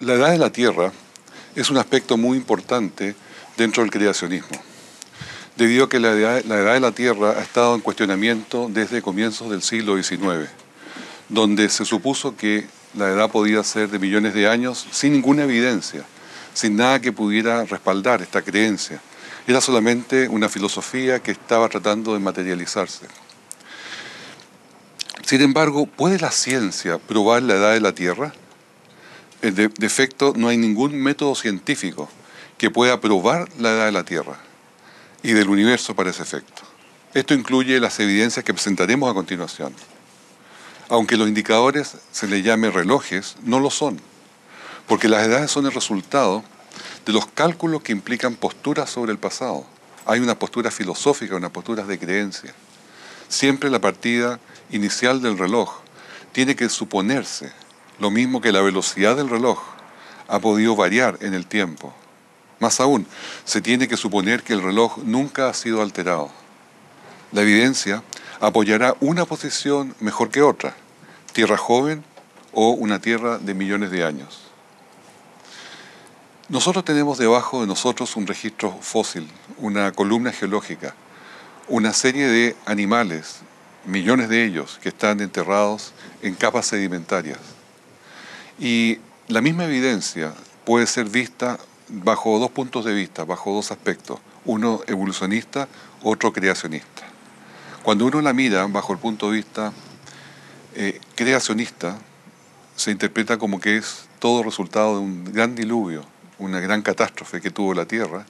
La edad de la Tierra es un aspecto muy importante dentro del creacionismo, debido a que la edad de la Tierra ha estado en cuestionamiento desde comienzos del siglo XIX, donde se supuso que la edad podía ser de millones de años sin ninguna evidencia, sin nada que pudiera respaldar esta creencia. Era solamente una filosofía que estaba tratando de materializarse. Sin embargo, ¿puede la ciencia probar la edad de la Tierra? De efecto, no hay ningún método científico que pueda probar la edad de la Tierra y del universo para ese efecto. Esto incluye las evidencias que presentaremos a continuación. Aunque los indicadores se les llame relojes, no lo son, porque las edades son el resultado de los cálculos que implican posturas sobre el pasado. Hay una postura filosófica, una postura de creencia. Siempre la partida inicial del reloj tiene que suponerse, lo mismo que la velocidad del reloj ha podido variar en el tiempo. Más aún, se tiene que suponer que el reloj nunca ha sido alterado. La evidencia apoyará una posición mejor que otra, tierra joven o una tierra de millones de años. Nosotros tenemos debajo de nosotros un registro fósil, una columna geológica, una serie de animales, millones de ellos, que están enterrados en capas sedimentarias. Y la misma evidencia puede ser vista bajo dos puntos de vista, bajo dos aspectos, uno evolucionista, otro creacionista. Cuando uno la mira bajo el punto de vista creacionista, se interpreta como que es todo resultado de un gran diluvio, una gran catástrofe que tuvo la Tierra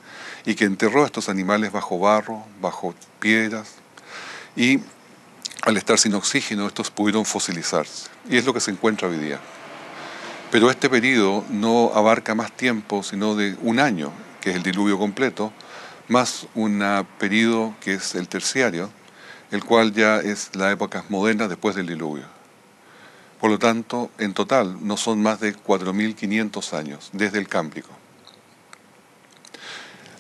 y que enterró a estos animales bajo barro, bajo piedras, y al estar sin oxígeno estos pudieron fosilizarse. Y es lo que se encuentra hoy día. Pero este periodo no abarca más tiempo, sino de un año, que es el diluvio completo, más un periodo que es el terciario, el cual ya es la época moderna después del diluvio. Por lo tanto, en total no son más de 4.500 años desde el Cámbrico.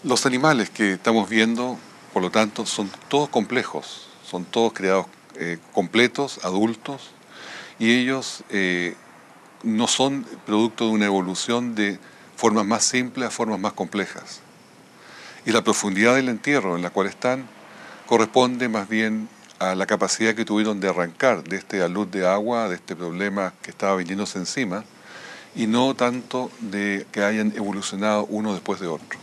Los animales que estamos viendo, por lo tanto, son todos complejos, son todos creados completos, adultos, y ellos no son producto de una evolución de formas más simples a formas más complejas. Y la profundidad del entierro en la cual están corresponde más bien a la capacidad que tuvieron de arrancar de este alud de agua, de este problema que estaba viniéndose encima, y no tanto de que hayan evolucionado uno después de otro.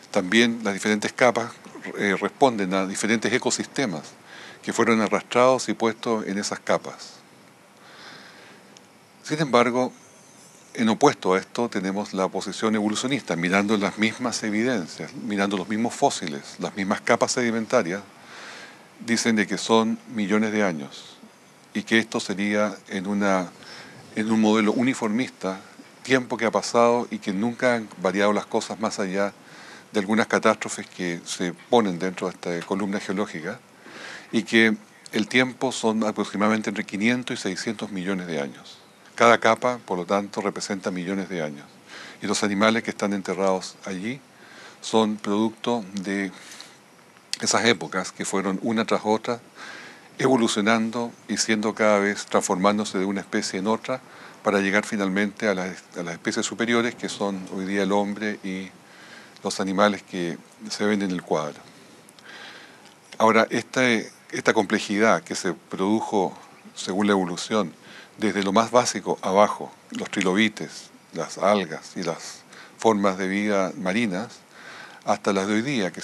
También las diferentes capas responden a diferentes ecosistemas que fueron arrastrados y puestos en esas capas. Sin embargo, en opuesto a esto tenemos la posición evolucionista, mirando las mismas evidencias, mirando los mismos fósiles, las mismas capas sedimentarias, dicen de que son millones de años y que esto sería en un modelo uniformista, tiempo que ha pasado y que nunca han variado las cosas más allá de algunas catástrofes que se ponen dentro de esta columna geológica y que el tiempo son aproximadamente entre 500 y 600 millones de años. Cada capa, por lo tanto, representa millones de años. Y los animales que están enterrados allí son producto de esas épocas que fueron una tras otra evolucionando y siendo cada vez transformándose de una especie en otra para llegar finalmente a las especies superiores que son hoy día el hombre y los animales que se ven en el cuadro. Ahora, esta complejidad que se produjo según la evolución, desde lo más básico abajo, los trilobites, las algas y las formas de vida marinas, hasta las de hoy día, que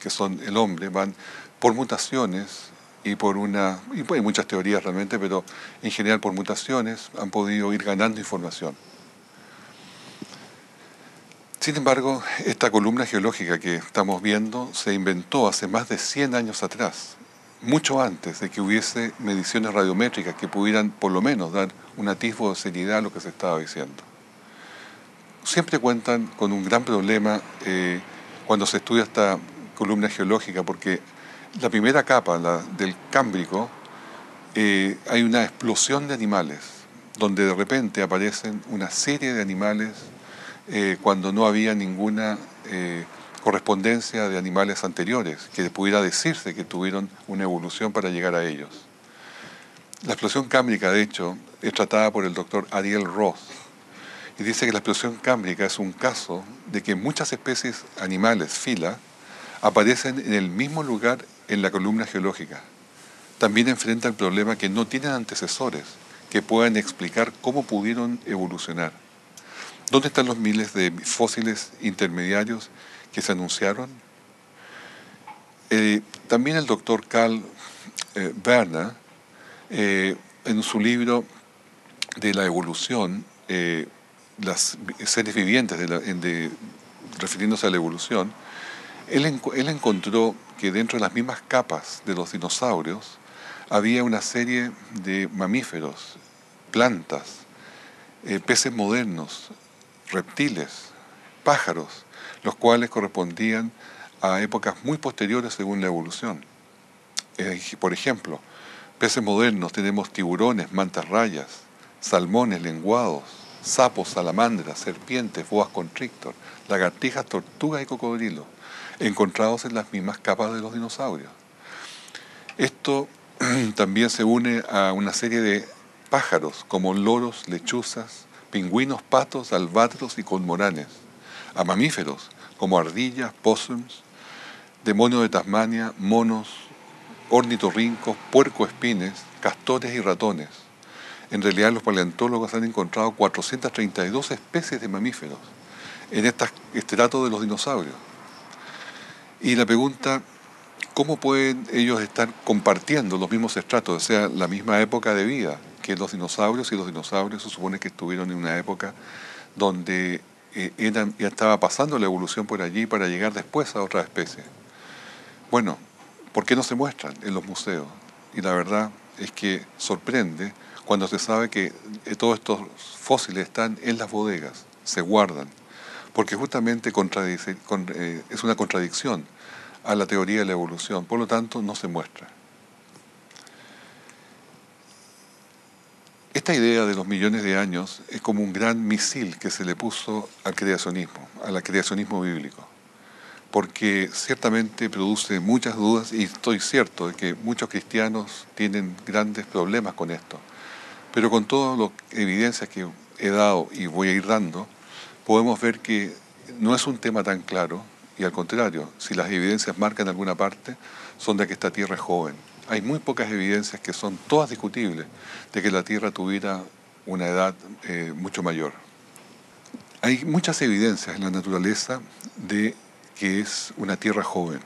son el hombre, van por mutaciones y hay muchas teorías realmente, pero en general por mutaciones han podido ir ganando información. Sin embargo, esta columna geológica que estamos viendo se inventó hace más de 100 años atrás, mucho antes de que hubiese mediciones radiométricas que pudieran por lo menos dar un atisbo de seriedad a lo que se estaba diciendo. Siempre cuentan con un gran problema cuando se estudia esta columna geológica, porque la primera capa, la del Cámbrico, hay una explosión de animales, donde de repente aparecen una serie de animales cuando no había ninguna correspondencia de animales anteriores que pudiera decirse que tuvieron una evolución para llegar a ellos. La explosión cámbrica, de hecho, es tratada por el doctor Ariel Roth y dice que la explosión cámbrica es un caso de que muchas especies animales, fila, aparecen en el mismo lugar en la columna geológica. También enfrenta el problema que no tienen antecesores que puedan explicar cómo pudieron evolucionar. ¿Dónde están los miles de fósiles intermediarios que se anunciaron? También el doctor Carl Werner, en su libro de la evolución, las seres vivientes, refiriéndose a la evolución, él encontró que dentro de las mismas capas de los dinosaurios había una serie de mamíferos, plantas, peces modernos, reptiles, pájaros, los cuales correspondían a épocas muy posteriores según la evolución. Por ejemplo, peces modernos tenemos tiburones, mantas rayas, salmones, lenguados, sapos, salamandras, serpientes, boas constrictor, lagartijas, tortugas y cocodrilos, encontrados en las mismas capas de los dinosaurios. Esto también se une a una serie de pájaros como loros, lechuzas, pingüinos, patos, albatros y cormoranes, a mamíferos como ardillas, possums, demonio de Tasmania, monos, ornitorrincos, puercoespines, castores y ratones. En realidad los paleontólogos han encontrado 432 especies de mamíferos en este estrato de los dinosaurios. Y la pregunta, ¿cómo pueden ellos estar compartiendo los mismos estratos, o sea, la misma época de vida que los dinosaurios? Y los dinosaurios se supone que estuvieron en una época donde ya estaba pasando la evolución por allí para llegar después a otras especies. Bueno, ¿por qué no se muestran en los museos? Y la verdad es que sorprende cuando se sabe que todos estos fósiles están en las bodegas, se guardan, porque justamente es una contradicción a la teoría de la evolución, por lo tanto no se muestra. Esta idea de los millones de años es como un gran misil que se le puso al creacionismo bíblico, porque ciertamente produce muchas dudas y estoy cierto de que muchos cristianos tienen grandes problemas con esto. Pero con todas las evidencias que he dado y voy a ir dando, podemos ver que no es un tema tan claro y al contrario, si las evidencias marcan alguna parte, son de que esta Tierra es joven. Hay muy pocas evidencias que son todas discutibles de que la Tierra tuviera una edad mucho mayor. Hay muchas evidencias en la naturaleza de que es una Tierra joven.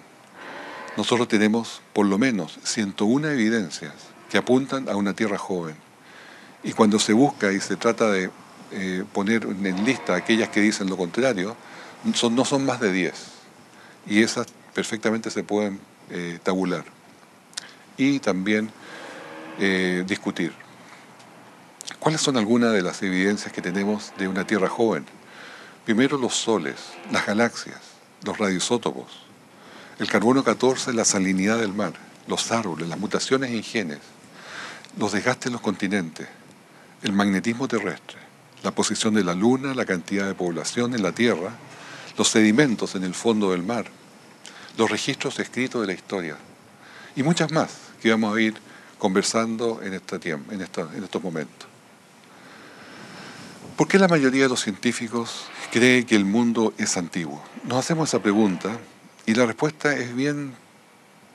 Nosotros tenemos por lo menos 101 evidencias que apuntan a una Tierra joven. Y cuando se busca y se trata de poner en lista aquellas que dicen lo contrario, no son más de 10. Y esas perfectamente se pueden tabular y también discutir. ¿Cuáles son algunas de las evidencias que tenemos de una Tierra joven? Primero, los soles, las galaxias, los radioisótopos, el carbono 14, la salinidad del mar, los árboles, las mutaciones en genes, los desgastes en los continentes, el magnetismo terrestre, la posición de la Luna, la cantidad de población en la Tierra, los sedimentos en el fondo del mar, los registros escritos de la historia y muchas más que vamos a ir conversando en estos momentos. ¿Por qué la mayoría de los científicos cree que el mundo es antiguo? Nos hacemos esa pregunta y la respuesta es bien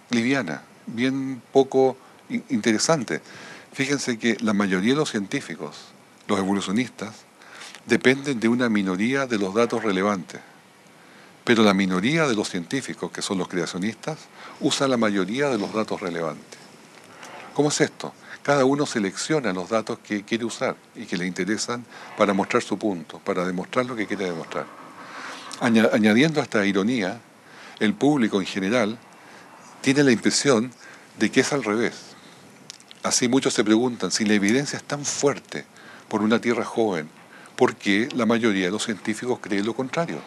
liviana, bien poco interesante. Fíjense que la mayoría de los científicos, los evolucionistas, dependen de una minoría de los datos relevantes. Pero la minoría de los científicos, que son los creacionistas, usa la mayoría de los datos relevantes. ¿Cómo es esto? Cada uno selecciona los datos que quiere usar y que le interesan para mostrar su punto, para demostrar lo que quiere demostrar. Añadiendo a esta ironía, el público en general tiene la impresión de que es al revés. Así muchos se preguntan si la evidencia es tan fuerte por una Tierra joven, ¿por qué la mayoría de los científicos cree lo contrario?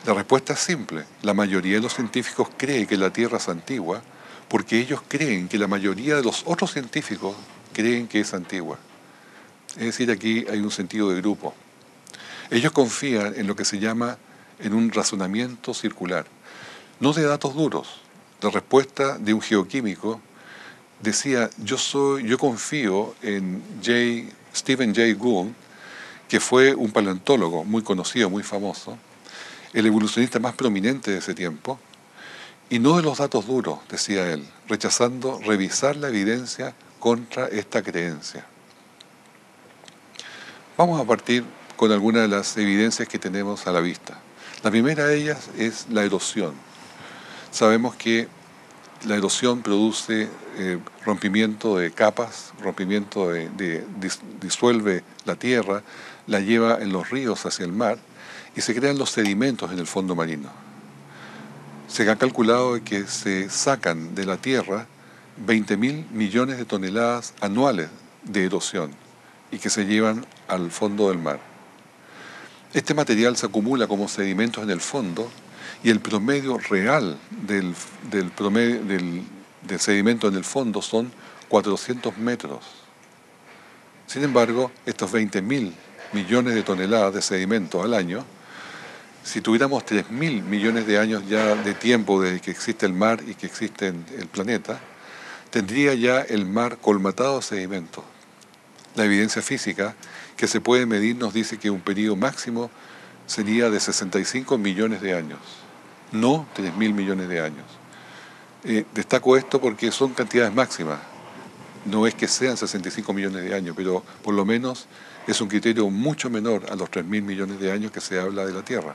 La respuesta es simple. La mayoría de los científicos cree que la Tierra es antigua porque ellos creen que la mayoría de los otros científicos creen que es antigua. Es decir, aquí hay un sentido de grupo. Ellos confían en lo que se llama en un razonamiento circular, no de datos duros. La respuesta de un geoquímico decía, yo confío en Stephen Jay Gould, que fue un paleontólogo muy conocido, muy famoso, el evolucionista más prominente de ese tiempo, y no de los datos duros, decía él, rechazando revisar la evidencia contra esta creencia. Vamos a partir con algunas de las evidencias que tenemos a la vista. La primera de ellas es la erosión. Sabemos que la erosión produce rompimiento de capas, disuelve la tierra, la lleva en los ríos hacia el mar y se crean los sedimentos en el fondo marino. Se ha calculado que se sacan de la tierra 20.000 millones de toneladas anuales de erosión y que se llevan al fondo del mar. Este material se acumula como sedimentos en el fondo y el promedio real del sedimento en el fondo son 400 metros. Sin embargo, estos 20.000 millones de toneladas de sedimento al año, si tuviéramos 3.000 millones de años ya de tiempo desde que existe el mar y que existe el planeta, tendría ya el mar colmatado de sedimentos. La evidencia física que se puede medir nos dice que un periodo máximo sería de 65 millones de años, no 3.000 millones de años. Destaco esto porque son cantidades máximas. No es que sean 65 millones de años, pero por lo menos es un criterio mucho menor a los 3.000 millones de años que se habla de la Tierra.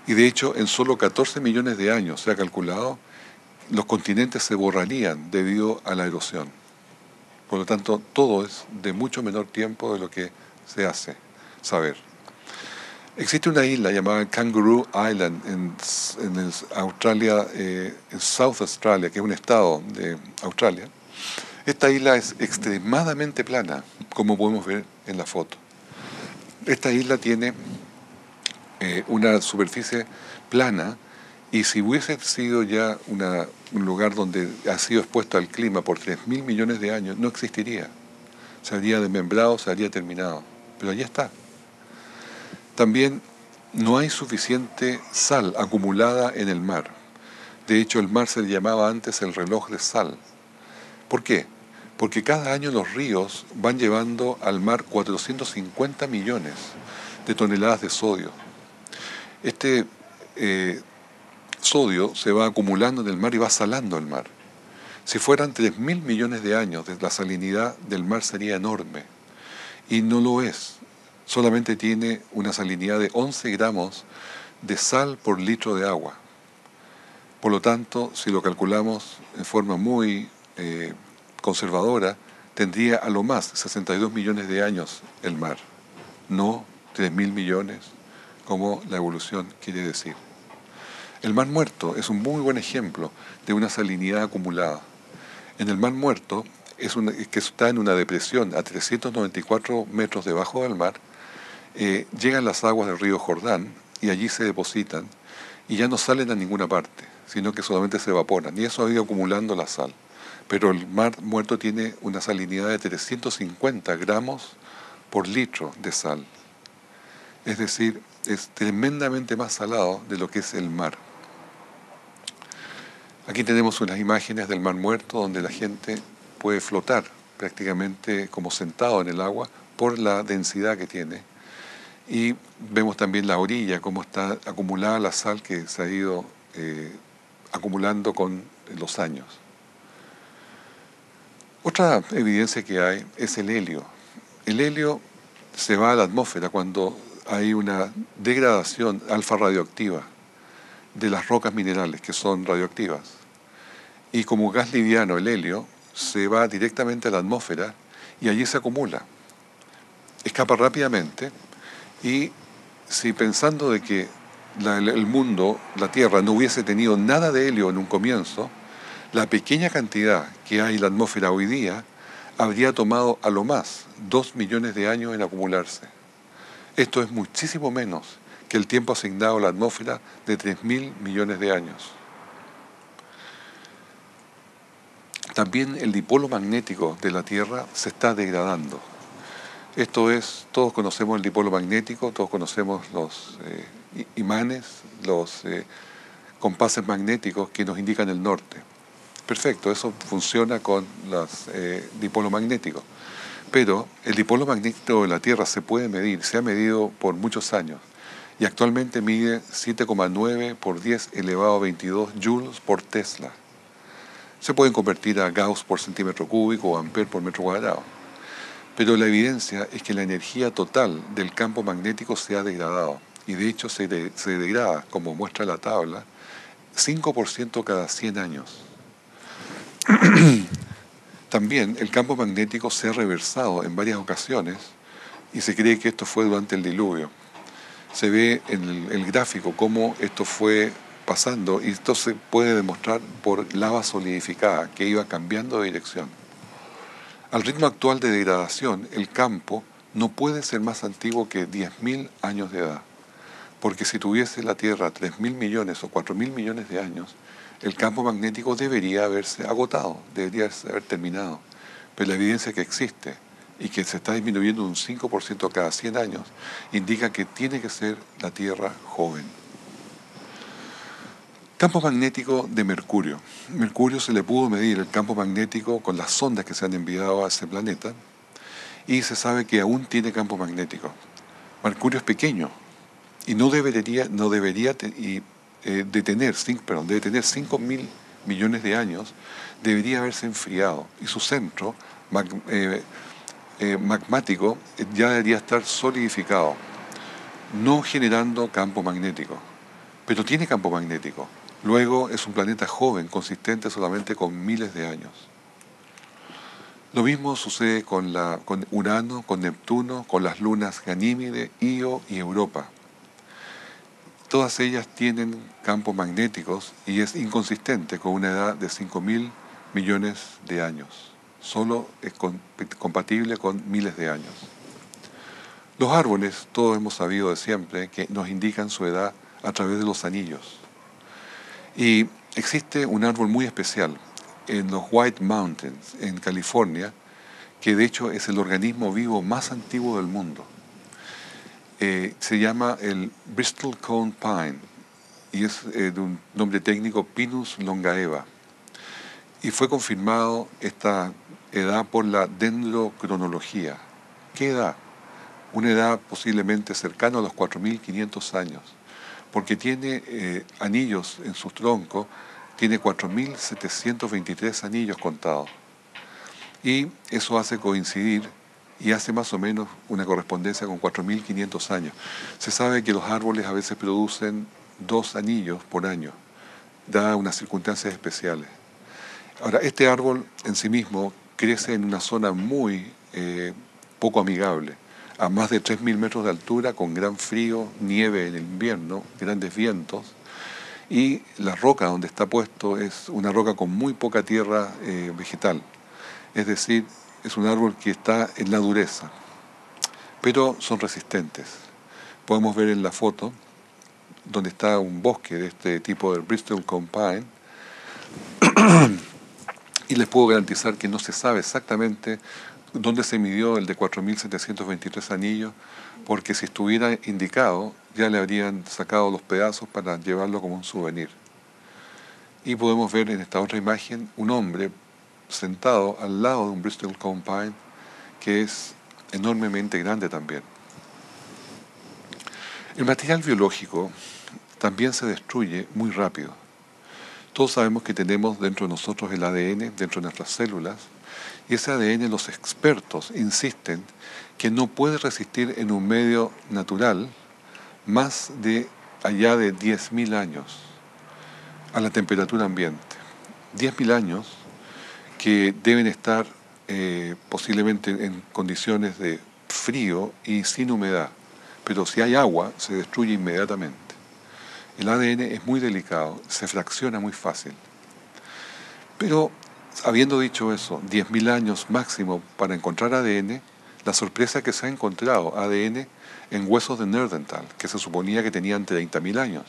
Y de hecho, en solo 14 millones de años se ha calculado, los continentes se borrarían debido a la erosión. Por lo tanto, todo es de mucho menor tiempo de lo que se hace saber. Existe una isla llamada Kangaroo Island en Australia, en South Australia, que es un estado de Australia. Esta isla es extremadamente plana, como podemos ver en la foto. Esta isla tiene una superficie plana y si hubiese sido ya un lugar donde ha sido expuesto al clima por 3.000 millones de años, no existiría. Se habría desmembrado, se habría terminado. Pero allí está. También no hay suficiente sal acumulada en el mar. De hecho, el mar se le llamaba antes el reloj de sal. ¿Por qué? Porque cada año los ríos van llevando al mar 450 millones de toneladas de sodio. Este sodio se va acumulando en el mar y va salando el mar. Si fueran 3.000 millones de años, la salinidad del mar sería enorme. Y no lo es. Solamente tiene una salinidad de 11 gramos de sal por litro de agua. Por lo tanto, si lo calculamos en forma muy conservadora, tendría a lo más 62 millones de años el mar, no 3.000 millones, como la evolución quiere decir. El Mar Muerto es un muy buen ejemplo de una salinidad acumulada. En el Mar Muerto, que está en una depresión a 394 metros debajo del mar, llegan las aguas del río Jordán y allí se depositan y ya no salen a ninguna parte, sino que solamente se evaporan. Y eso ha ido acumulando la sal. Pero el Mar Muerto tiene una salinidad de 350 gramos por litro de sal. Es decir, es tremendamente más salado de lo que es el mar. Aquí tenemos unas imágenes del Mar Muerto donde la gente puede flotar prácticamente como sentado en el agua por la densidad que tiene. Y vemos también la orilla, cómo está acumulada la sal que se ha ido acumulando con los años. Otra evidencia que hay es el helio. El helio se va a la atmósfera cuando hay una degradación alfa radioactiva de las rocas minerales que son radioactivas. Y como gas liviano, el helio se va directamente a la atmósfera y allí se acumula. Escapa rápidamente y si pensando de que el mundo, la Tierra, no hubiese tenido nada de helio en un comienzo, la pequeña cantidad que hay en la atmósfera hoy día habría tomado a lo más 2 millones de años en acumularse. Esto es muchísimo menos que el tiempo asignado a la atmósfera de 3.000 millones de años. También el dipolo magnético de la Tierra se está degradando. Esto es, todos conocemos el dipolo magnético, todos conocemos los imanes, los compases magnéticos que nos indican el norte. Perfecto, eso funciona con los dipolos magnéticos. Pero el dipolo magnético de la Tierra se puede medir, se ha medido por muchos años y actualmente mide 7,9 por 10 elevado a 22 joules por Tesla. Se pueden convertir a Gauss por centímetro cúbico o Ampere por metro cuadrado. Pero la evidencia es que la energía total del campo magnético se ha degradado y de hecho se degrada, como muestra la tabla, 5% cada 100 años. También el campo magnético se ha reversado en varias ocasiones y se cree que esto fue durante el diluvio. Se ve en el gráfico cómo esto fue pasando y esto se puede demostrar por lava solidificada que iba cambiando de dirección. Al ritmo actual de degradación, el campo no puede ser más antiguo que 10.000 años de edad, porque si tuviese la Tierra 3.000 millones o 4.000 millones de años, el campo magnético debería haberse agotado, debería haber terminado. Pero la evidencia que existe y que se está disminuyendo un 5% cada 100 años indica que tiene que ser la Tierra joven. Campo magnético de Mercurio. Mercurio se le pudo medir el campo magnético con las sondas que se han enviado a ese planeta y se sabe que aún tiene campo magnético. Mercurio es pequeño y debe tener 5.000 millones de años, debería haberse enfriado y su centro magmático ya debería estar solidificado, no generando campo magnético, pero tiene campo magnético. Luego es un planeta joven, consistente solamente con miles de años. Lo mismo sucede con Urano, con Neptuno, con las lunas Ganímide, Io y Europa. Todas ellas tienen campos magnéticos y es inconsistente con una edad de 5.000 millones de años. Solo es compatible con miles de años. Los árboles, todos hemos sabido de siempre, que nos indican su edad a través de los anillos. Y existe un árbol muy especial en los White Mountains, en California, que de hecho es el organismo vivo más antiguo del mundo. Se llama el Bristol Cone Pine y es de un nombre técnico Pinus longaeva. Y fue confirmado esta edad por la dendrocronología. ¿Qué edad? Una edad posiblemente cercana a los 4.500 años, porque tiene anillos en sus troncos, tiene 4.723 anillos contados. Y eso hace coincidir y hace más o menos una correspondencia con 4.500 años. Se sabe que los árboles a veces producen 2 anillos por año, dadas unas circunstancias especiales. Ahora, este árbol en sí mismo crece en una zona muy poco amigable, a más de 3.000 metros de altura, con gran frío, nieve en el invierno, grandes vientos, y la roca donde está puesto es una roca con muy poca tierra vegetal, es decir, es un árbol que está en la dureza, pero son resistentes. Podemos ver en la foto donde está un bosque de este tipo del Bristol Cone Pine, y les puedo garantizar que no se sabe exactamente dónde se midió el de 4.723 anillos, porque si estuviera indicado ya le habrían sacado los pedazos para llevarlo como un souvenir. Y podemos ver en esta otra imagen un hombre sentado al lado de un Bristol Cone Pine que es enormemente grande también. El material biológico también se destruye muy rápido. Todos sabemos que tenemos dentro de nosotros el ADN, dentro de nuestras células, y ese ADN los expertos insisten que no puede resistir en un medio natural más de allá de 10.000 años a la temperatura ambiente. 10.000 años que deben estar posiblemente en condiciones de frío y sin humedad, pero si hay agua se destruye inmediatamente. El ADN es muy delicado, se fracciona muy fácil. Pero, habiendo dicho eso, 10.000 años máximo para encontrar ADN, la sorpresa es que se ha encontrado ADN en huesos de Neandertal, que se suponía que tenían 30.000 años,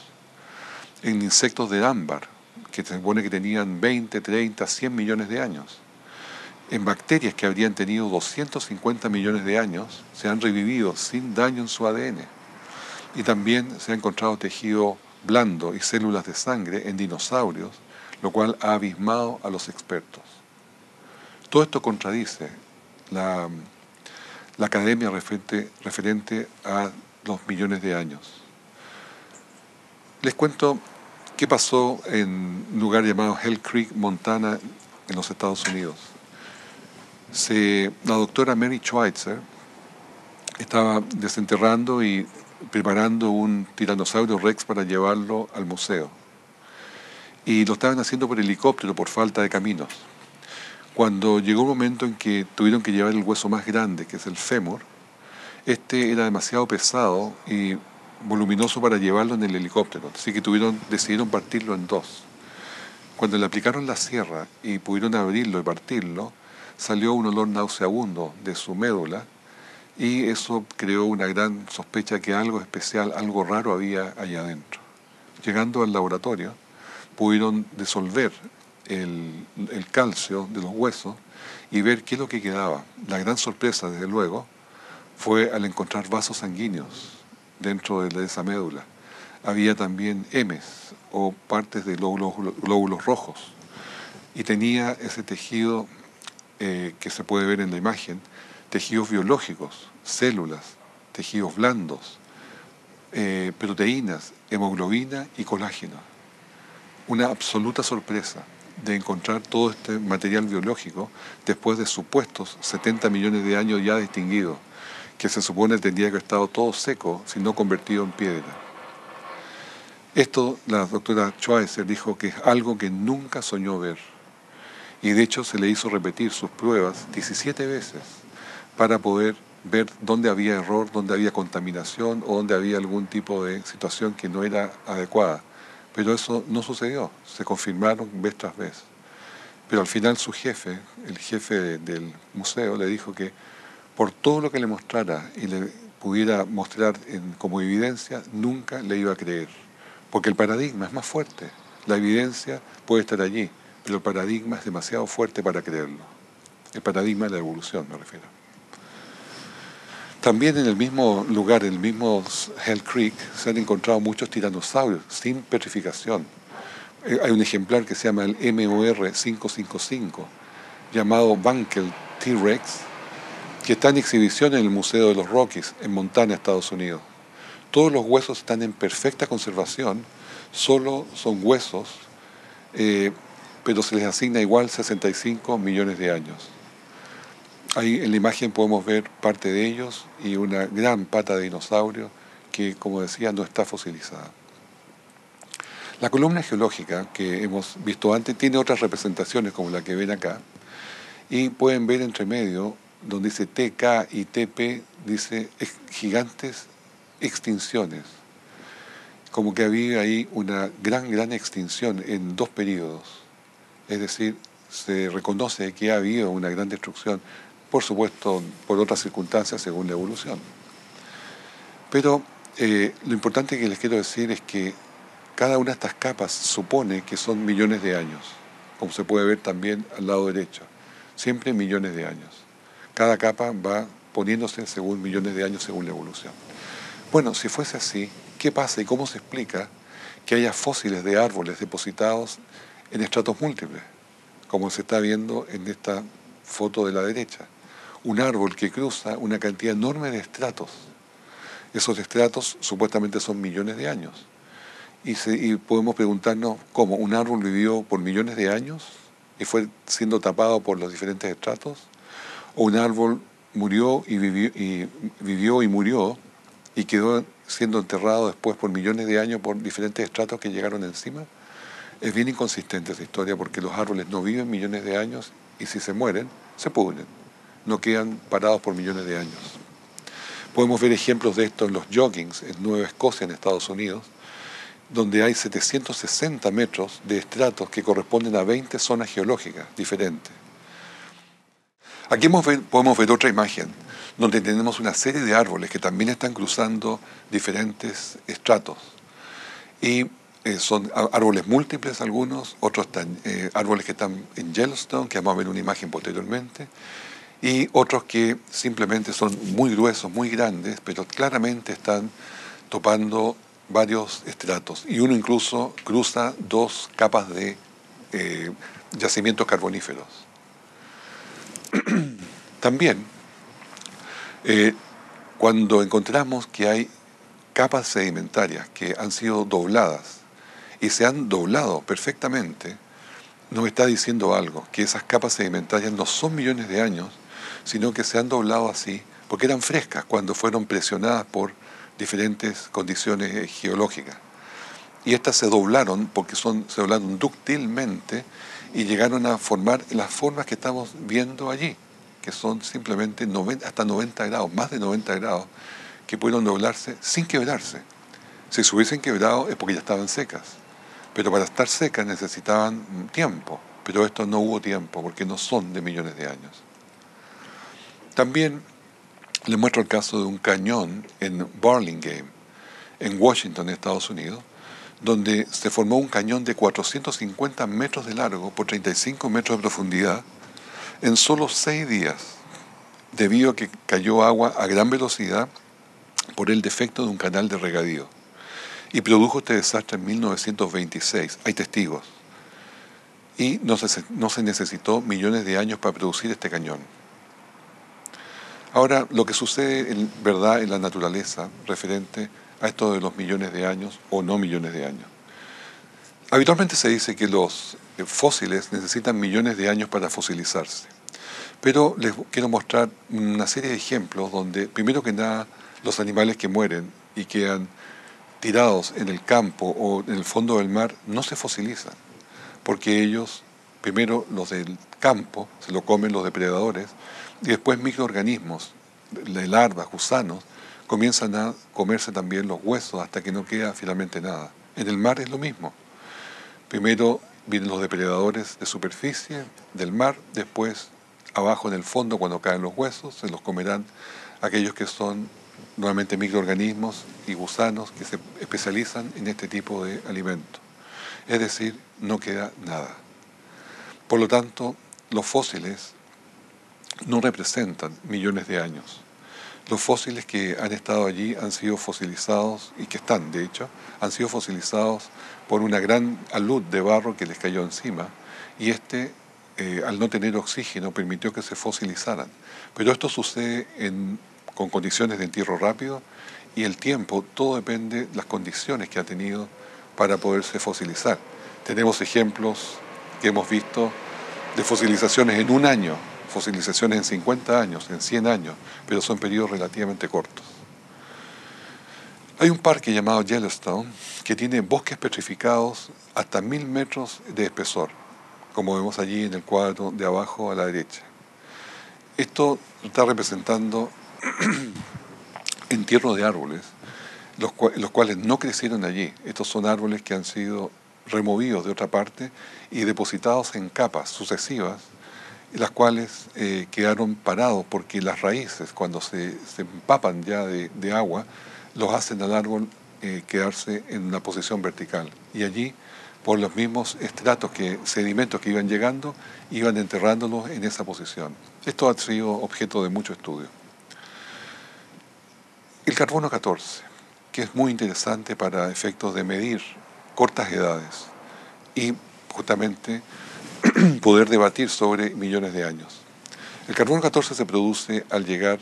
en insectos de ámbar, que se supone que tenían 20, 30, 100 millones de años, en bacterias que habrían tenido 250 millones de años, se han revivido sin daño en su ADN. Y también se ha encontrado tejido blando y células de sangre en dinosaurios, lo cual ha abismado a los expertos. Todo esto contradice la la academia referente a los millones de años. Les cuento qué pasó en un lugar llamado Hell Creek, Montana, en los Estados Unidos. La doctora Mary Schweitzer estaba desenterrando y preparando un tiranosaurio rex para llevarlo al museo. Y lo estaban haciendo por helicóptero por falta de caminos. Cuando llegó un momento en que tuvieron que llevar el hueso más grande, que es el fémur, este era demasiado pesado y voluminoso para llevarlo en el helicóptero, así que decidieron partirlo en dos. Cuando le aplicaron la sierra y pudieron abrirlo y partirlo, salió un olor nauseabundo de su médula y eso creó una gran sospecha que algo especial, algo raro había allá adentro. Llegando al laboratorio, pudieron disolver el calcio de los huesos y ver qué es lo que quedaba. La gran sorpresa, desde luego, fue al encontrar vasos sanguíneos dentro de esa médula. Había también hemes o partes de glóbulos rojos y tenía ese tejido que se puede ver en la imagen, tejidos biológicos, células, tejidos blandos, proteínas, hemoglobina y colágeno. Una absoluta sorpresa de encontrar todo este material biológico después de supuestos 70 millones de años ya distinguidos, que se supone tendría que haber estado todo seco, si no convertido en piedra. Esto la doctora Schweitzer dijo que es algo que nunca soñó ver. Y de hecho se le hizo repetir sus pruebas 17 veces para poder ver dónde había error, dónde había contaminación o dónde había algún tipo de situación que no era adecuada. Pero eso no sucedió, se confirmaron vez tras vez. Pero al final su jefe, el jefe del museo, le dijo que por todo lo que le mostrara y le pudiera mostrar como evidencia, nunca le iba a creer. Porque el paradigma es más fuerte. La evidencia puede estar allí, pero el paradigma es demasiado fuerte para creerlo. El paradigma de la evolución, me refiero. También en el mismo lugar, en el mismo Hell Creek, se han encontrado muchos tiranosaurios sin petrificación. Hay un ejemplar que se llama el MOR 555, llamado Bankel T-Rex, que está en exhibición en el Museo de los Rockies, en Montana, Estados Unidos. Todos los huesos están en perfecta conservación, solo son huesos, pero se les asigna igual 65 millones de años. Ahí en la imagen podemos ver parte de ellos y una gran pata de dinosaurio que, como decía, no está fosilizada. La columna geológica que hemos visto antes tiene otras representaciones como la que ven acá y pueden ver entre medio donde dice TK y TP, dice gigantes extinciones, como que había ahí una gran extinción en dos periodos, es decir, se reconoce que ha habido una gran destrucción, por supuesto por otras circunstancias según la evolución. Pero lo importante que les quiero decir es que cada una de estas capas supone que son millones de años, como se puede ver también al lado derecho, siempre millones de años. Cada capa va poniéndose según millones de años según la evolución. Bueno, si fuese así, ¿qué pasa y cómo se explica que haya fósiles de árboles depositados en estratos múltiples, como se está viendo en esta foto de la derecha? Un árbol que cruza una cantidad enorme de estratos. Esos estratos supuestamente son millones de años. Y podemos preguntarnos cómo un árbol vivió por millones de años y fue siendo tapado por los diferentes estratos, o un árbol murió y vivió y murió y quedó siendo enterrado después por millones de años por diferentes estratos que llegaron encima. Es bien inconsistente esa historia porque los árboles no viven millones de años y si se mueren, se pudren, no quedan parados por millones de años. Podemos ver ejemplos de esto en los joggings en Nueva Escocia, en Estados Unidos, donde hay 760 metros de estratos que corresponden a 20 zonas geológicas diferentes. Aquí podemos ver otra imagen, donde tenemos una serie de árboles que también están cruzando diferentes estratos. Y son árboles múltiples algunos, otros árboles que están en Yellowstone, que vamos a ver una imagen posteriormente, y otros que simplemente son muy gruesos, muy grandes, pero claramente están topando varios estratos. Y uno incluso cruza dos capas de yacimientos carboníferos. También Eh, Cuando encontramos que hay capas sedimentarias que han sido dobladas y se han doblado perfectamente, nos está diciendo algo, que esas capas sedimentarias no son millones de años, sino que se han doblado así porque eran frescas cuando fueron presionadas por diferentes condiciones geológicas. Y estas se doblaron porque se doblaron dúctilmente y llegaron a formar las formas que estamos viendo allí, que son simplemente hasta 90 grados, más de 90 grados, que pudieron doblarse sin quebrarse. Si se hubiesen quebrado es porque ya estaban secas, pero para estar secas necesitaban tiempo, pero esto no hubo tiempo porque no son de millones de años. También les muestro el caso de un cañón en Burlingame, en Washington, Estados Unidos, donde se formó un cañón de 450 metros de largo por 35 metros de profundidad en solo 6 días, debido a que cayó agua a gran velocidad por el defecto de un canal de regadío. Y produjo este desastre en 1926. Hay testigos. Y no se necesitó millones de años para producir este cañón. Ahora, lo que sucede en verdad en la naturaleza referente a esto de los millones de años o no millones de años. Habitualmente se dice que los fósiles necesitan millones de años para fosilizarse. Pero les quiero mostrar una serie de ejemplos donde, primero que nada, los animales que mueren y quedan tirados en el campo o en el fondo del mar no se fosilizan, porque ellos, primero los del campo, se lo comen los depredadores, y después microorganismos, larvas, gusanos, comienzan a comerse también los huesos hasta que no queda finalmente nada. En el mar es lo mismo. Primero vienen los depredadores de superficie, del mar, después abajo en el fondo cuando caen los huesos, se los comerán aquellos que son nuevamente microorganismos y gusanos que se especializan en este tipo de alimento. Es decir, no queda nada. Por lo tanto, los fósiles no representan millones de años. Los fósiles que han estado allí han sido fosilizados, y que están, de hecho, han sido fosilizados por una gran alud de barro que les cayó encima, y al no tener oxígeno, permitió que se fosilizaran. Pero esto sucede con condiciones de entierro rápido, y el tiempo, todo depende de las condiciones que ha tenido para poderse fosilizar. Tenemos ejemplos que hemos visto de fosilizaciones en un año, fosilizaciones en 50 años, en 100 años, pero son periodos relativamente cortos. Hay un parque llamado Yellowstone que tiene bosques petrificados hasta 1000 metros de espesor, como vemos allí en el cuadro de abajo a la derecha. Esto está representando entierro de árboles, los cuales no crecieron allí. Estos son árboles que han sido removidos de otra parte y depositados en capas sucesivas, las cuales quedaron parados porque las raíces, cuando se empapan ya de agua, los hacen al árbol quedarse en una posición vertical. Y allí, por los mismos sedimentos que iban llegando, iban enterrándolos en esa posición. Esto ha sido objeto de mucho estudio. El carbono 14, que es muy interesante para efectos de medir cortas edades y justamente poder debatir sobre millones de años. El carbono 14 se produce al llegar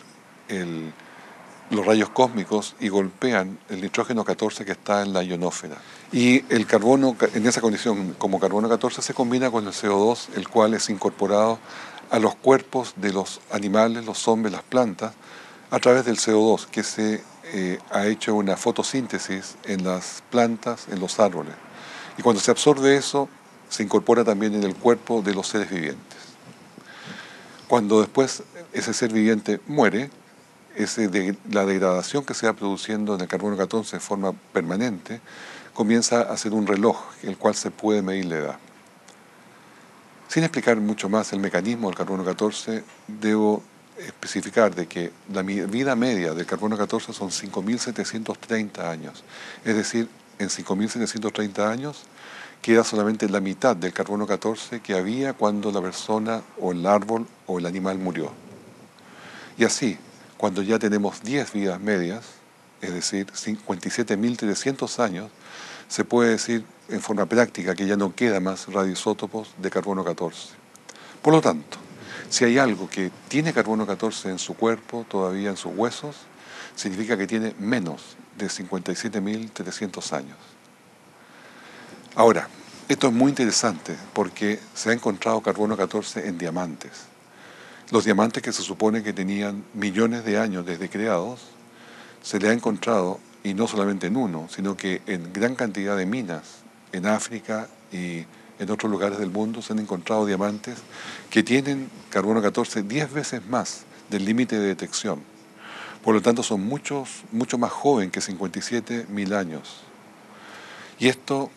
los rayos cósmicos y golpean el nitrógeno 14 que está en la ionósfera. Y el carbono, en esa condición, como carbono 14, se combina con el CO2, el cual es incorporado a los cuerpos de los animales, los hombres, las plantas, a través del CO2, que se ha hecho una fotosíntesis en las plantas, en los árboles. Y cuando se absorbe eso, se incorpora también en el cuerpo de los seres vivientes. Cuando después ese ser viviente muere, la degradación que se va produciendo en el carbono 14 de forma permanente comienza a ser un reloj, el cual se puede medir la edad. Sin explicar mucho más el mecanismo del carbono 14, debo especificar de que la vida media del carbono 14 son 5.730 años. Es decir, en 5.730 años queda solamente la mitad del carbono 14 que había cuando la persona o el árbol o el animal murió. Y así, cuando ya tenemos 10 vidas medias, es decir, 57.300 años, se puede decir en forma práctica que ya no queda más radioisótopos de carbono 14. Por lo tanto, Si hay algo que tiene carbono 14 en su cuerpo, todavía en sus huesos, significa que tiene menos de 57.300 años. Ahora, esto es muy interesante porque se ha encontrado carbono 14 en diamantes. Los diamantes que se supone que tenían millones de años desde creados, se le ha encontrado, y no solamente en uno, sino que en gran cantidad de minas en África y en otros lugares del mundo se han encontrado diamantes que tienen carbono 14 10 veces más del límite de detección. Por lo tanto, son mucho más jóvenes que 57.000 años. Y esto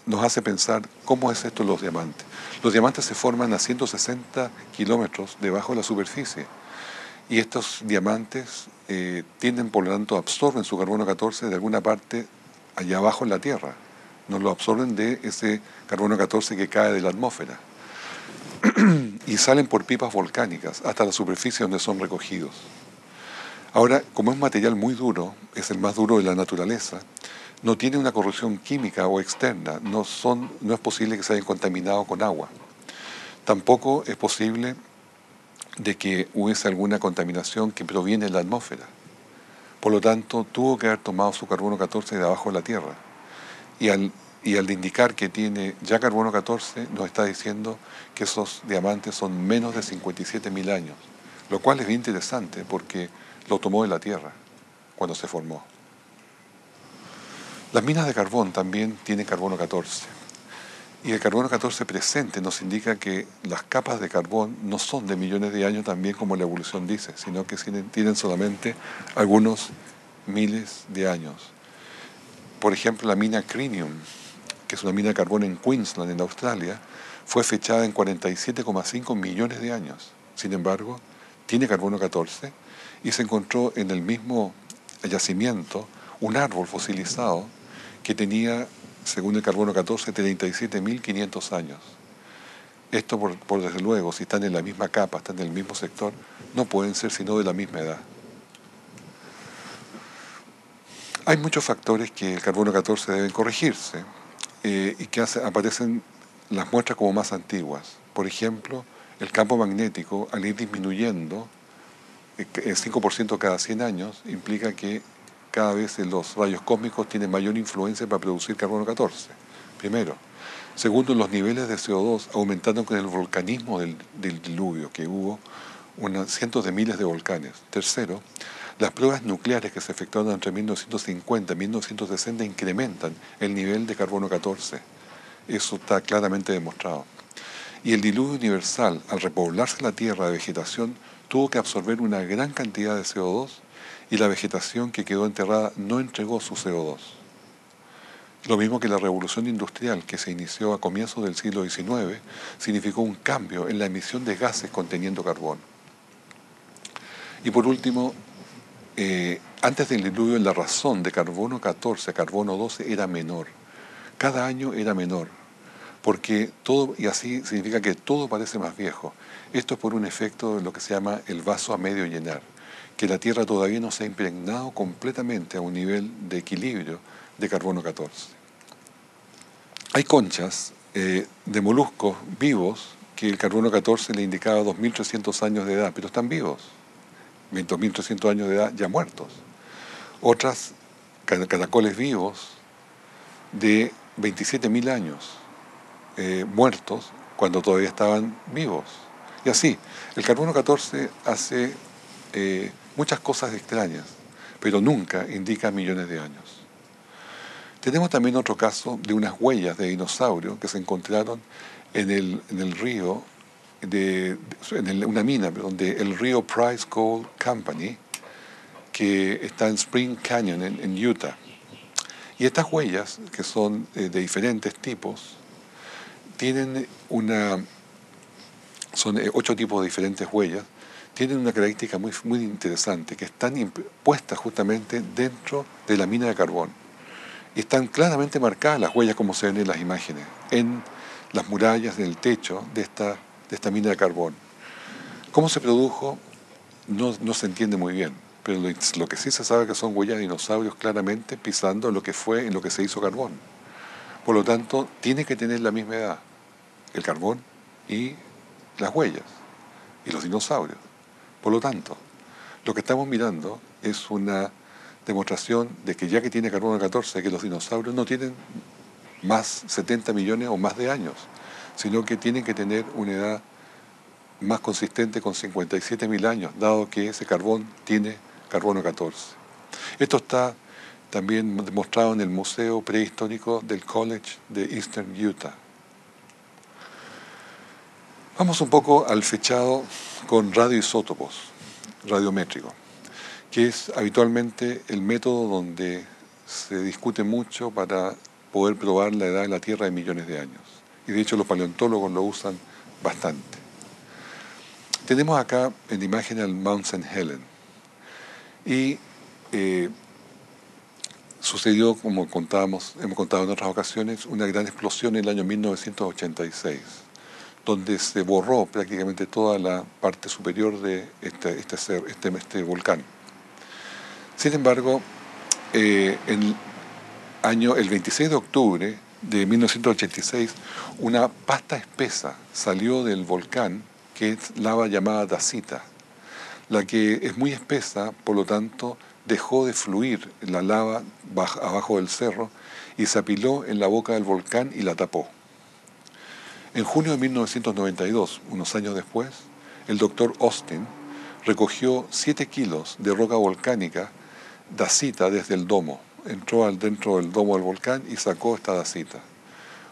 nos hace pensar cómo es esto los diamantes. Los diamantes se forman a 160 kilómetros debajo de la superficie. Y estos diamantes tienden, por lo tanto, absorben su carbono 14 de alguna parte allá abajo en la Tierra. Nos lo absorben de ese carbono 14 que cae de la atmósfera. Y salen por pipas volcánicas hasta la superficie donde son recogidos. Ahora, como es material muy duro, es el más duro de la naturaleza, no tiene una corrosión química o externa, no es posible que se hayan contaminado con agua. Tampoco es posible de que hubiese alguna contaminación que proviene de la atmósfera. Por lo tanto, tuvo que haber tomado su carbono 14 de abajo de la Tierra. Y al indicar que tiene ya carbono 14, nos está diciendo que esos diamantes son menos de 57.000 años, lo cual es bien interesante porque lo tomó de la Tierra cuando se formó. Las minas de carbón también tienen carbono 14. Y el carbono 14 presente nos indica que las capas de carbón no son de millones de años también como la evolución dice, sino que tienen solamente algunos miles de años. Por ejemplo, la mina Crinium, que es una mina de carbón en Queensland, en Australia, fue fechada en 47,5 millones de años. Sin embargo, tiene carbono 14 y se encontró en el mismo yacimiento un árbol fosilizado que tenía, según el carbono 14, 37.500 años. Esto, por desde luego, si están en la misma capa, están en el mismo sector, no pueden ser sino de la misma edad. Hay muchos factores que el carbono 14 deben corregirse y que aparecen las muestras como más antiguas. Por ejemplo, el campo magnético, al ir disminuyendo el 5% cada 100 años, implica que cada vez los rayos cósmicos tienen mayor influencia para producir carbono 14, primero. Segundo, los niveles de CO2 aumentaron con el volcanismo del diluvio, que hubo cientos de miles de volcanes. Tercero, las pruebas nucleares que se efectuaron entre 1950 y 1960 incrementan el nivel de carbono 14. Eso está claramente demostrado. Y el diluvio universal, al repoblarse la Tierra de vegetación, tuvo que absorber una gran cantidad de CO2 y la vegetación que quedó enterrada no entregó su CO2. Lo mismo que la revolución industrial que se inició a comienzos del siglo XIX significó un cambio en la emisión de gases conteniendo carbón. Y por último, antes del diluvio la razón de carbono 14 a carbono 12 era menor. Cada año era menor, porque todo, y así significa que todo parece más viejo. Esto es por un efecto de lo que se llama el vaso a medio llenar, que la Tierra todavía no se ha impregnado completamente a un nivel de equilibrio de carbono 14. Hay conchas de moluscos vivos que el carbono 14 le indicaba 2.300 años de edad, pero están vivos, 2.300 años de edad ya muertos. Otras caracoles vivos de 27.000 años muertos cuando todavía estaban vivos. Y así, el carbono 14 hace muchas cosas extrañas, pero nunca indica millones de años. Tenemos también otro caso de unas huellas de dinosaurio que se encontraron en el río, una mina, donde el río Price Gold Company, que está en Spring Canyon, en Utah. Y estas huellas, que son de diferentes tipos, son 8 tipos de diferentes huellas, tienen una característica muy, muy interesante, que están puestas justamente dentro de la mina de carbón. Y están claramente marcadas las huellas como se ven en las imágenes, en las murallas, en el techo de esta mina de carbón. ¿Cómo se produjo? No se entiende muy bien, pero lo que sí se sabe que son huellas de dinosaurios claramente pisando lo que fue en lo que se hizo carbón. Por lo tanto, tiene que tener la misma edad, el carbón y las huellas. y los dinosaurios. Por lo tanto, lo que estamos mirando es una demostración de que ya que tiene carbono 14, que los dinosaurios no tienen más 70 millones o más de años, sino que tienen que tener una edad más consistente con 57.000 años, dado que ese carbón tiene carbono 14. Esto está también demostrado en el Museo Prehistórico del College de Eastern Utah. Vamos un poco al fechado con radioisótopos, radiométricos, que es habitualmente el método donde se discute mucho para poder probar la edad de la Tierra de millones de años. Y de hecho los paleontólogos lo usan bastante. Tenemos acá en la imagen al Mount St. Helens. Y sucedió, como hemos contado en otras ocasiones, una gran explosión en el año 1986, donde se borró prácticamente toda la parte superior de este volcán. Sin embargo, el 26 de octubre de 1986, una pasta espesa salió del volcán, que es lava llamada dacita, la que es muy espesa, por lo tanto, dejó de fluir la lava abajo del cerro y se apiló en la boca del volcán y la tapó. En junio de 1992, unos años después, el doctor Austin recogió 7 kilos de roca volcánica dacita desde el domo. Entró dentro del domo del volcán y sacó esta dacita.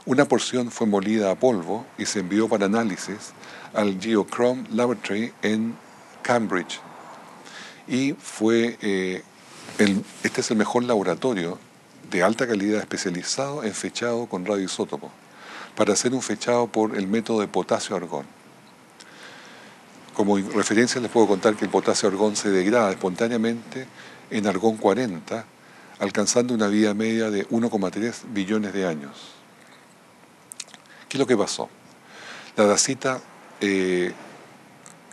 Una porción fue molida a polvo y se envió para análisis al Geochrome Laboratory en Cambridge. Y este es el mejor laboratorio de alta calidad especializado en fechado con radioisótopos, para hacer un fechado por el método de potasio-argón. Como referencia les puedo contar que el potasio-argón se degrada espontáneamente en argón 40, alcanzando una vida media de 1,3 billones de años. ¿Qué es lo que pasó? La dacita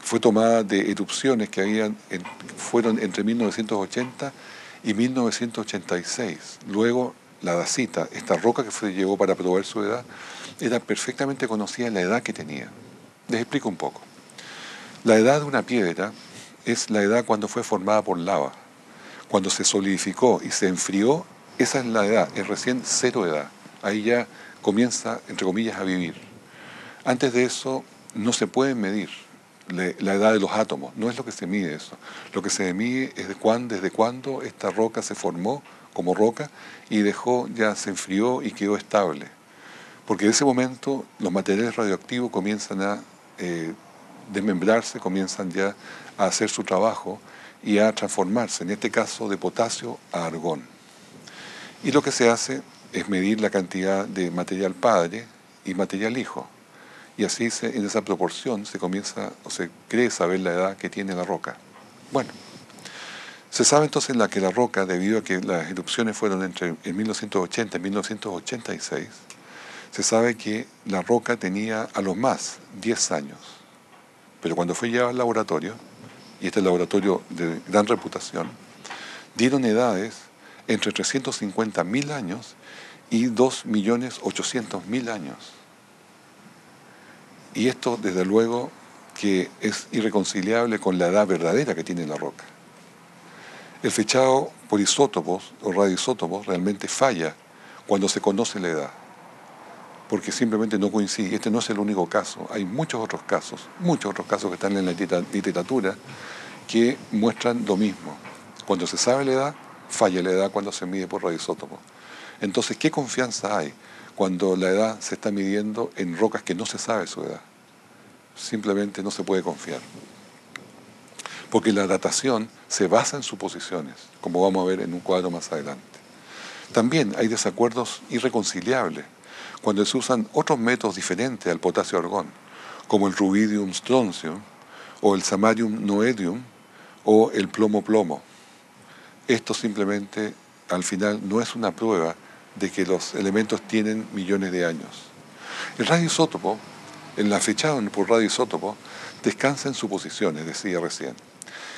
fue tomada de erupciones que fueron entre 1980 y 1986. Luego, la dacita, esta roca que se llevó para probar su edad, era perfectamente conocida la edad que tenía. Les explico un poco. La edad de una piedra es la edad cuando fue formada por lava. Cuando se solidificó y se enfrió, esa es la edad, es recién cero edad. Ahí ya comienza, entre comillas, a vivir. Antes de eso no se puede medir la edad de los átomos, no es lo que se mide eso. Lo que se mide es desde cuándo esta roca se formó como roca y ya se enfrió y quedó estable. Porque en ese momento los materiales radioactivos comienzan a desmembrarse, comienzan ya a hacer su trabajo y a transformarse, en este caso de potasio a argón. Y lo que se hace es medir la cantidad de material padre y material hijo. Y así en esa proporción se cree saber la edad que tiene la roca. Bueno, se sabe entonces que la roca, debido a que las erupciones fueron en 1980 y 1986, se sabe que la roca tenía a lo más 10 años. Pero cuando fue llevada al laboratorio, y este laboratorio de gran reputación, dieron edades entre 350.000 años y 2.800.000 años. Y esto, desde luego, que es irreconciliable con la edad verdadera que tiene la roca. El fechado por isótopos o radioisótopos realmente falla cuando se conoce la edad, porque simplemente no coincide. Este no es el único caso, hay muchos otros casos que están en la literatura que muestran lo mismo. Cuando se sabe la edad, falla la edad cuando se mide por radioisótopos. Entonces, ¿qué confianza hay cuando la edad se está midiendo en rocas que no se sabe su edad? Simplemente no se puede confiar. Porque la datación se basa en suposiciones, como vamos a ver en un cuadro más adelante. También hay desacuerdos irreconciliables cuando se usan otros métodos diferentes al potasio-argón, como el rubidium-strontium, o el samarium-noedium, o el plomo-plomo. Esto simplemente, al final, no es una prueba de que los elementos tienen millones de años. El radioisótopo, en la fechada por radioisótopo, descansa en suposiciones, decía recién.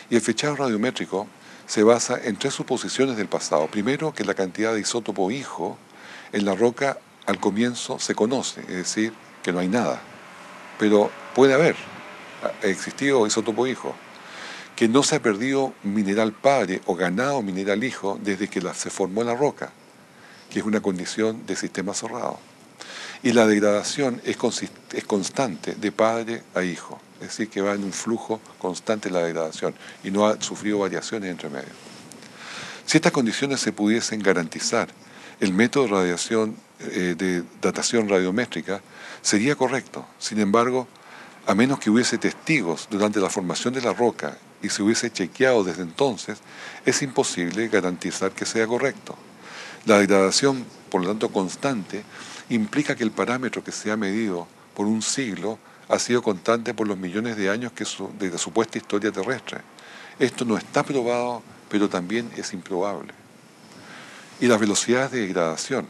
Y el fechado radiométrico se basa en 3 suposiciones del pasado. Primero, que la cantidad de isótopo hijo en la roca al comienzo se conoce, es decir, que no hay nada. Pero puede haber. ha existido isótopo hijo, que no se ha perdido mineral padre o ganado mineral hijo desde que se formó la roca, que es una condición de sistema cerrado. Y la degradación es constante de padre a hijo, es decir, que va en un flujo constante la degradación y no ha sufrido variaciones entre medio. Si estas condiciones se pudiesen garantizar, el método de radiación de datación radiométrica sería correcto. Sin embargo, a menos que hubiese testigos durante la formación de la roca y se hubiese chequeado desde entonces, es imposible garantizar que sea correcto. La degradación, por lo tanto, constante, implica que el parámetro que se ha medido por un siglo ha sido constante por los millones de años de la supuesta historia terrestre. Esto no está probado, pero también es improbable. Y las velocidades de degradación,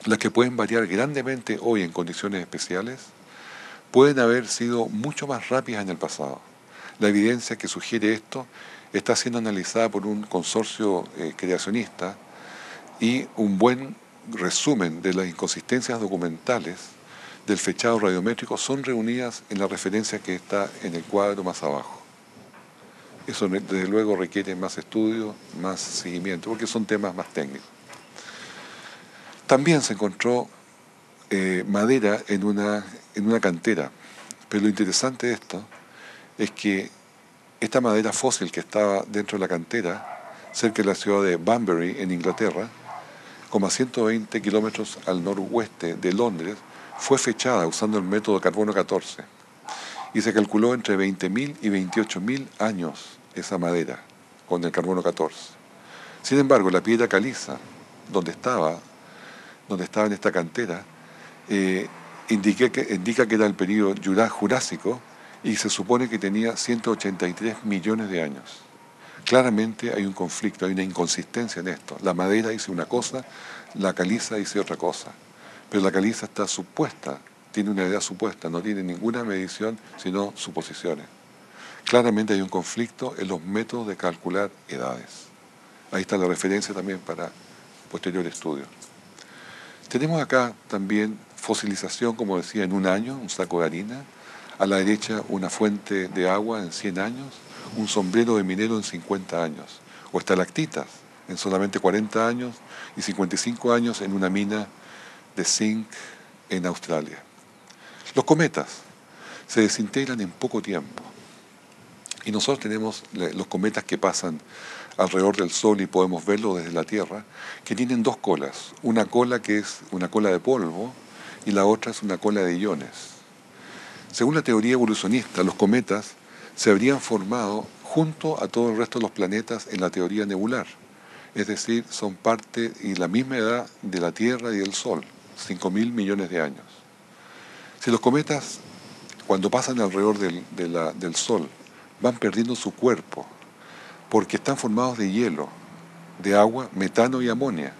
las que pueden variar grandemente hoy en condiciones especiales, pueden haber sido mucho más rápidas en el pasado. La evidencia que sugiere esto está siendo analizada por un consorcio creacionista y un buen resumen de las inconsistencias documentales del fechado radiométrico son reunidas en la referencia que está en el cuadro más abajo. Eso desde luego requiere más estudio, más seguimiento, porque son temas más técnicos. También se encontró madera en una cantera, pero lo interesante de esto es que esta madera fósil que estaba dentro de la cantera, cerca de la ciudad de Banbury, en Inglaterra, como a 120 kilómetros al noroeste de Londres, fue fechada usando el método carbono 14 y se calculó entre 20.000 y 28.000 años esa madera con el carbono 14. Sin embargo, la piedra caliza, donde estaba en esta cantera, indica que era el periodo Jurásico y se supone que tenía 183 millones de años. Claramente hay un conflicto, hay una inconsistencia en esto. La madera dice una cosa, la caliza dice otra cosa. Pero la caliza está supuesta, tiene una edad supuesta, no tiene ninguna medición, sino suposiciones. Claramente hay un conflicto en los métodos de calcular edades. Ahí está la referencia también para posterior estudio. Tenemos acá también fosilización, como decía, en un año, un saco de harina. A la derecha una fuente de agua en 100 años, un sombrero de minero en 50 años. O estalactitas en solamente 40 años y 55 años en una mina de zinc en Australia. Los cometas se desintegran en poco tiempo. Y nosotros tenemos los cometas que pasan alrededor del Sol y podemos verlo desde la Tierra, que tienen dos colas. Una cola que es una cola de polvo y la otra es una cola de iones. Según la teoría evolucionista, los cometas se habrían formado junto a todo el resto de los planetas en la teoría nebular. Es decir, son parte y la misma edad de la Tierra y del Sol, 5.000 millones de años. Si los cometas, cuando pasan alrededor del Sol, van perdiendo su cuerpo, porque están formados de hielo, de agua, metano y amonia,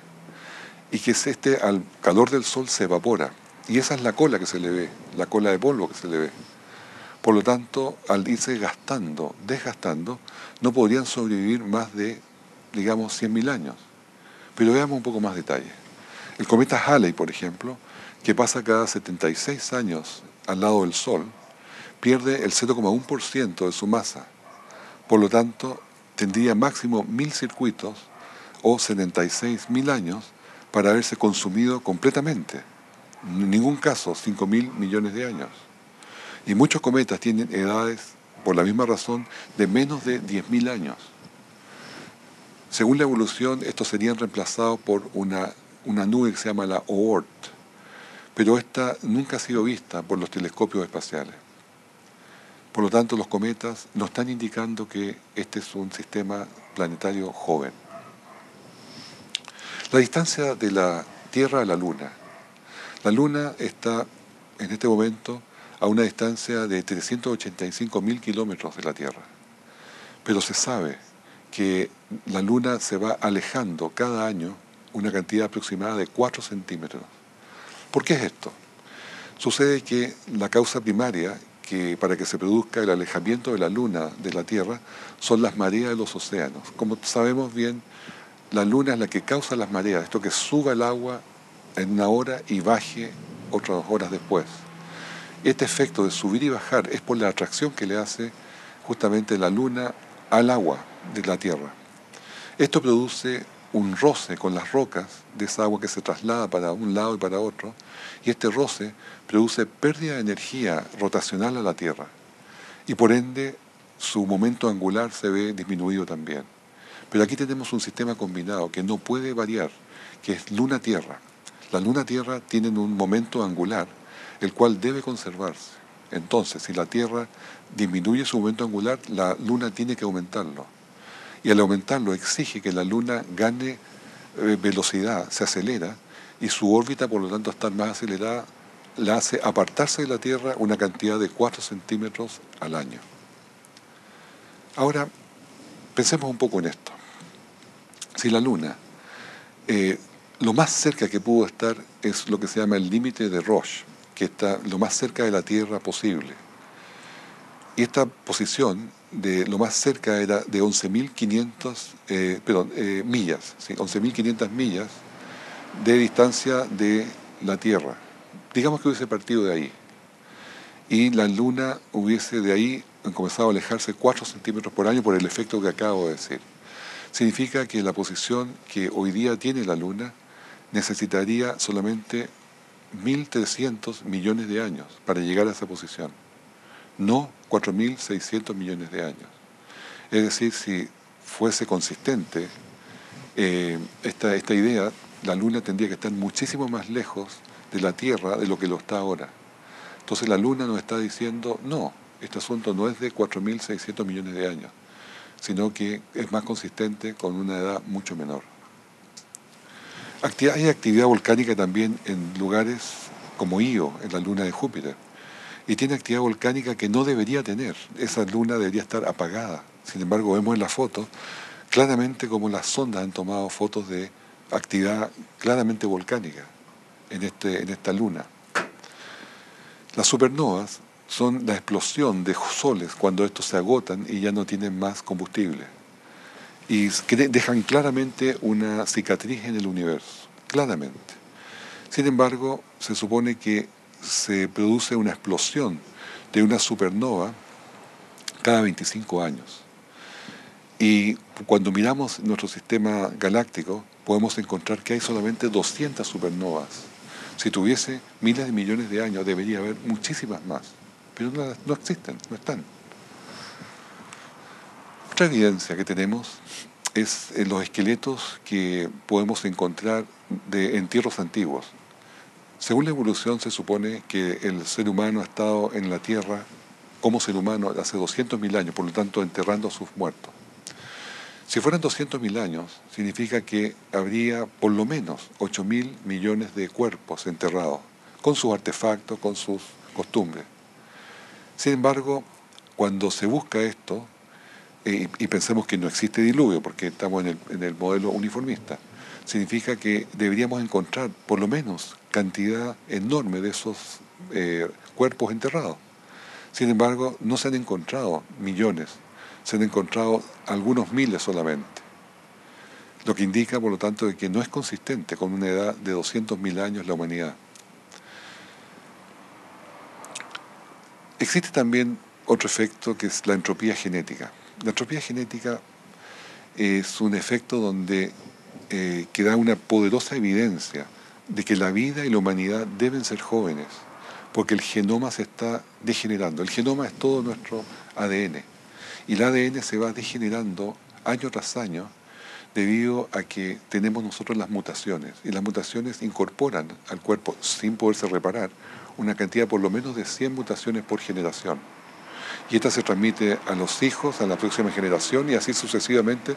y que al calor del Sol se evapora. Y esa es la cola que se le ve, la cola de polvo que se le ve. Por lo tanto, al irse desgastando, no podrían sobrevivir más de, digamos, 100.000 años. Pero veamos un poco más detalle. El cometa Halley, por ejemplo, que pasa cada 76 años al lado del Sol, pierde el 0,1% de su masa. Por lo tanto, tendría máximo 1.000 circuitos o 76.000 años para haberse consumido completamente. En ningún caso 5.000 millones de años. Y muchos cometas tienen edades, por la misma razón, de menos de 10.000 años. Según la evolución, estos serían reemplazados por una nube que se llama la Oort, pero esta nunca ha sido vista por los telescopios espaciales. Por lo tanto, los cometas nos están indicando que este es un sistema planetario joven. La distancia de la Tierra a la Luna. La Luna está en este momento a una distancia de 385.000 kilómetros de la Tierra. Pero se sabe que la Luna se va alejando cada año una cantidad aproximada de 4 centímetros. ¿Por qué es esto? Sucede que la causa primaria que para que se produzca el alejamiento de la Luna de la Tierra son las mareas de los océanos. Como sabemos bien, la Luna es la que causa las mareas, esto que suba el agua en una hora y baje otras horas después. Este efecto de subir y bajar es por la atracción que le hace justamente la Luna al agua de la Tierra. Esto produce un roce con las rocas de esa agua que se traslada para un lado y para otro, y este roce produce pérdida de energía rotacional a la Tierra, y por ende su momento angular se ve disminuido también. Pero aquí tenemos un sistema combinado que no puede variar, que es Luna-Tierra. La Luna-Tierra tienen un momento angular, el cual debe conservarse. Entonces, si la Tierra disminuye su momento angular, la Luna tiene que aumentarlo. Y al aumentarlo exige que la Luna gane velocidad, se acelera, y su órbita, por lo tanto, estar más acelerada, la hace apartarse de la Tierra una cantidad de 4 centímetros al año. Ahora, pensemos un poco en esto. Si la Luna, lo más cerca que pudo estar es lo que se llama el límite de Roche, que está lo más cerca de la Tierra posible. Y esta posición de lo más cerca era de 11.500 millas, ¿sí? 11.500 millas de distancia de la Tierra. Digamos que hubiese partido de ahí. Y la Luna hubiese de ahí comenzado a alejarse 4 centímetros por año por el efecto que acabo de decir. Significa que la posición que hoy día tiene la Luna necesitaría solamente 1.300 millones de años para llegar a esa posición, no 4.600 millones de años. Es decir, si fuese consistente esta idea, la Luna tendría que estar muchísimo más lejos de la Tierra de lo que lo está ahora. Entonces la Luna nos está diciendo, no, este asunto no es de 4.600 millones de años, sino que es más consistente con una edad mucho menor. Hay actividad volcánica también en lugares como Io, en la luna de Júpiter, y tiene actividad volcánica que no debería tener. Esa luna debería estar apagada. Sin embargo, vemos en la foto claramente como las sondas han tomado fotos de actividad claramente volcánica en esta luna. Las supernovas son la explosión de soles cuando estos se agotan y ya no tienen más combustible. Y dejan claramente una cicatriz en el universo, claramente. Sin embargo, se supone que se produce una explosión de una supernova cada 25 años. Y cuando miramos nuestro sistema galáctico, podemos encontrar que hay solamente 200 supernovas. Si tuviese miles de millones de años, debería haber muchísimas más. Pero no existen, no están. Otra evidencia que tenemos es en los esqueletos que podemos encontrar de entierros antiguos. Según la evolución se supone que el ser humano ha estado en la Tierra como ser humano hace 200.000 años, por lo tanto enterrando a sus muertos. Si fueran 200.000 años, significa que habría por lo menos 8.000 millones de cuerpos enterrados, con sus artefactos, con sus costumbres. Sin embargo, cuando se busca esto, y pensemos que no existe diluvio, porque estamos en el modelo uniformista, significa que deberíamos encontrar por lo menos cantidad enorme de esos cuerpos enterrados. Sin embargo, no se han encontrado millones, se han encontrado algunos miles solamente, lo que indica, por lo tanto, de que no es consistente con una edad de 200.000 años la humanidad. Existe también otro efecto que es la entropía genética. La entropía genética es un efecto donde que da una poderosa evidencia de que la vida y la humanidad deben ser jóvenes, porque el genoma se está degenerando. El genoma es todo nuestro ADN, y el ADN se va degenerando año tras año debido a que tenemos nosotros las mutaciones, y las mutaciones incorporan al cuerpo, sin poderse reparar, una cantidad por lo menos de 100 mutaciones por generación. Y esta se transmite a los hijos, a la próxima generación, y así sucesivamente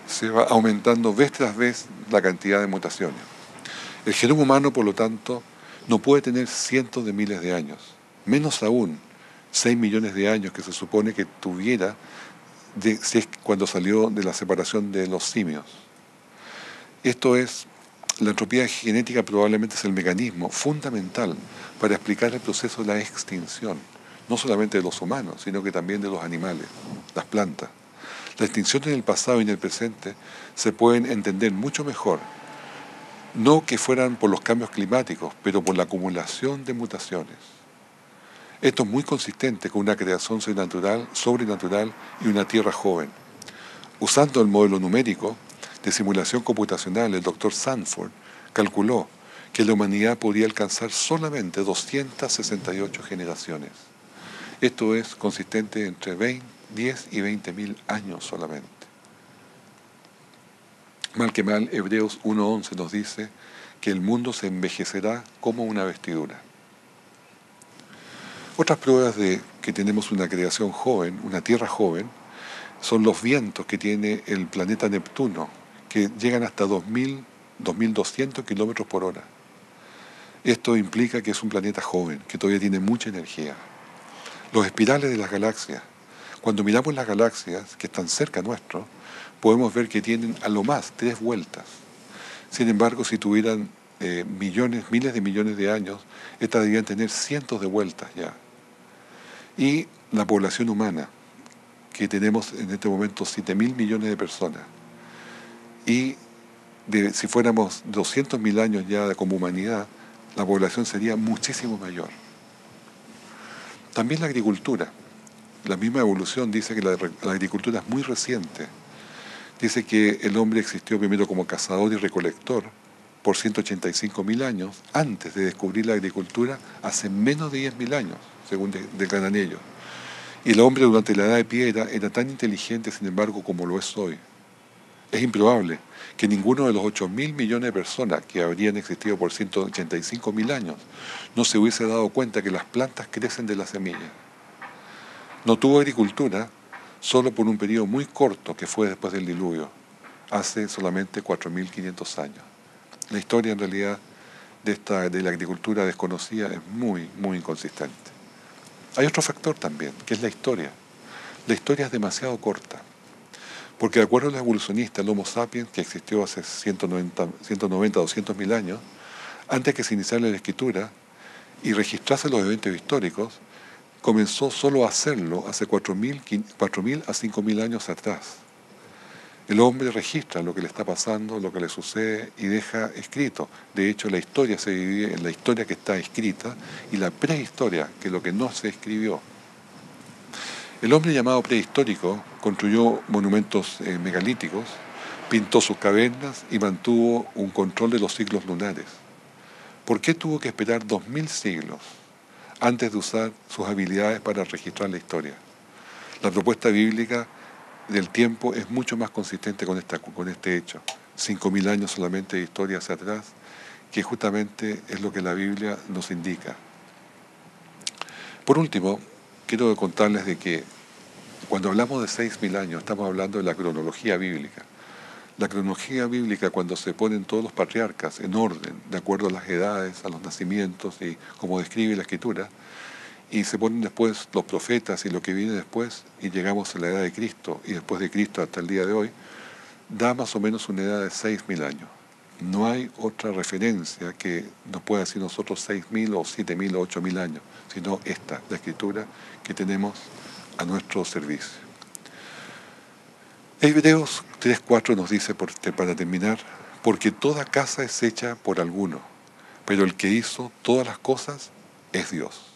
se va aumentando vez tras vez la cantidad de mutaciones. El genoma humano, por lo tanto, no puede tener cientos de miles de años, menos aún 6 millones de años que se supone que tuviera si es cuando salió de la separación de los simios. Esto es, la entropía genética probablemente es el mecanismo fundamental para explicar el proceso de la extinción, no solamente de los humanos, sino que también de los animales, las plantas. La extinción en el pasado y en el presente se pueden entender mucho mejor, no que fueran por los cambios climáticos, pero por la acumulación de mutaciones. Esto es muy consistente con una creación sobrenatural y una tierra joven. Usando el modelo numérico de simulación computacional, el doctor Sanford calculó que la humanidad podría alcanzar solamente 268 generaciones. Esto es consistente entre 10 y 20 mil años solamente. Mal que mal, Hebreos 1:11 nos dice que el mundo se envejecerá como una vestidura. Otras pruebas de que tenemos una creación joven, una tierra joven, son los vientos que tiene el planeta Neptuno, que llegan hasta 2.200 kilómetros por hora. Esto implica que es un planeta joven, que todavía tiene mucha energía. Los espirales de las galaxias. Cuando miramos las galaxias que están cerca nuestro, podemos ver que tienen a lo más 3 vueltas. Sin embargo, si tuvieran miles de millones de años, estas deberían tener cientos de vueltas ya. Y la población humana, que tenemos en este momento 7.000 millones de personas. Y si fuéramos 200.000 años ya como humanidad, la población sería muchísimo mayor. También la agricultura. La misma evolución dice que la agricultura es muy reciente. Dice que el hombre existió primero como cazador y recolector por 185.000 años, antes de descubrir la agricultura hace menos de 10.000 años, según declaran ellos. Y el hombre durante la edad de piedra era tan inteligente, sin embargo, como lo es hoy. Es improbable que ninguno de los 8.000 millones de personas que habrían existido por 185.000 años no se hubiese dado cuenta que las plantas crecen de la semilla. No tuvo agricultura solo por un periodo muy corto que fue después del diluvio, hace solamente 4.500 años. La historia en realidad de la agricultura desconocida es muy, muy inconsistente. Hay otro factor también, que es la historia. La historia es demasiado corta, porque de acuerdo a los evolucionistas, el Homo sapiens, que existió hace 190, 200.000 años, antes que se iniciara la escritura y registrase los eventos históricos, comenzó solo a hacerlo hace 4.000 a 5.000 años atrás. El hombre registra lo que le está pasando, lo que le sucede y deja escrito. De hecho, la historia se divide en la historia que está escrita y la prehistoria, que es lo que no se escribió. El hombre llamado prehistórico construyó monumentos megalíticos, pintó sus cavernas y mantuvo un control de los ciclos lunares. ¿Por qué tuvo que esperar 2.000 siglos antes de usar sus habilidades para registrar la historia? La propuesta bíblica del tiempo es mucho más consistente con este hecho. 5.000 años solamente de historia hacia atrás, que justamente es lo que la Biblia nos indica. Por último, quiero contarles de que cuando hablamos de 6.000 años, estamos hablando de la cronología bíblica. La cronología bíblica, cuando se ponen todos los patriarcas en orden, de acuerdo a las edades, a los nacimientos y como describe la Escritura, y se ponen después los profetas y lo que viene después, y llegamos a la edad de Cristo, y después de Cristo hasta el día de hoy, da más o menos una edad de 6.000 años. No hay otra referencia que nos pueda decir nosotros 6.000 o 7.000 o 8.000 años, sino esta, la Escritura que tenemos a nuestro servicio. Hebreos 3:4 nos dice, para terminar, porque toda casa es hecha por alguno, pero el que hizo todas las cosas es Dios.